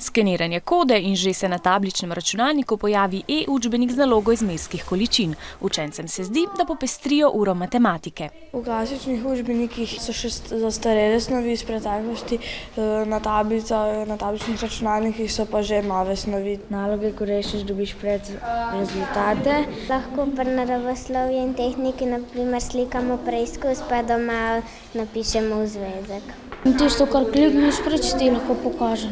Skeniranje kode in že se na tabličnem računalniku pojavi e-učbenik z nalogo izmerskih količin. Učencem se zdi, da popestrijo uro matematike. V klasičnih učbenikih so še zastarele snovi iz preteklosti, na tabličnih računalnikih so pa že nove snovi. Naloge, ko rešiš, dobiš pred rezultate. Lahko pri naravoslovju in tehniki na primer slikamo preizkus, pa doma napišemo v zvezek. Tisto, kar klikneš preč, ti lahko pokaže.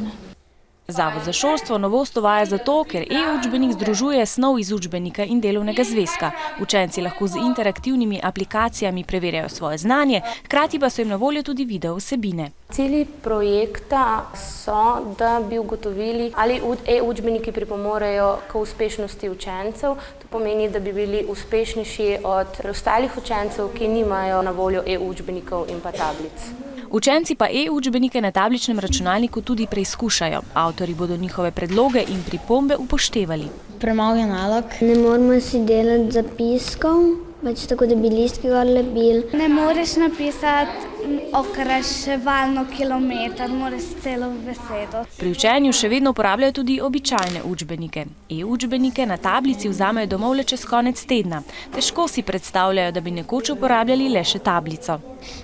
Zavod za šolstvo novost uvaja zato, ker e-učbenik združuje snov iz učbenika in delovnega zvezka. Učenci lahko z interaktivnimi aplikacijami preverjajo svoje znanje, hkrati pa so jim na voljo tudi video vsebine. Cilji projekta so, da bi ugotovili, ali e-učbeniki pripomorejo k uspešnosti učencev. To pomeni, da bi bili uspešnejši od ostalih učencev, ki nimajo na voljo e-učbenikov in pa tablic. Učenci pa e-učbenike na tabličnem računalniku tudi preizkušajo. Avtorji bodo njihove predloge in pripombe upoštevali. Premalo je nalog. Ne moramo si delati zapiskov, več tako, da bi listki gor lepili. Ne moreš napisati okraševalno kilometer, moraš celo besedo. Pri učenju še vedno uporabljajo tudi običajne učbenike. E-učbenike na tablici vzamejo domov le čez konec tedna. Težko si predstavljajo, da bi nekoč uporabljali le še tablico.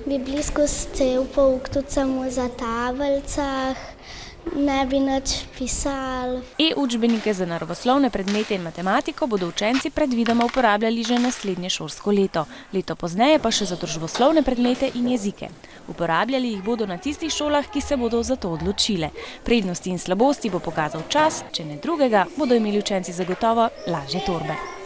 Bi bili skozi cel pouk tudi samo za tabeljcah, ne bi nič pisali. E-učbenike za naravoslovne predmete in matematiko bodo učenci predvidoma uporabljali že naslednje šolsko leto. Leto pozneje pa še za družboslovne predmete in jezike. Uporabljali jih bodo na tistih šolah, ki se bodo za to odločile. Prednosti in slabosti bo pokazal čas, če ne drugega, bodo imeli učenci zagotovo lažje torbe.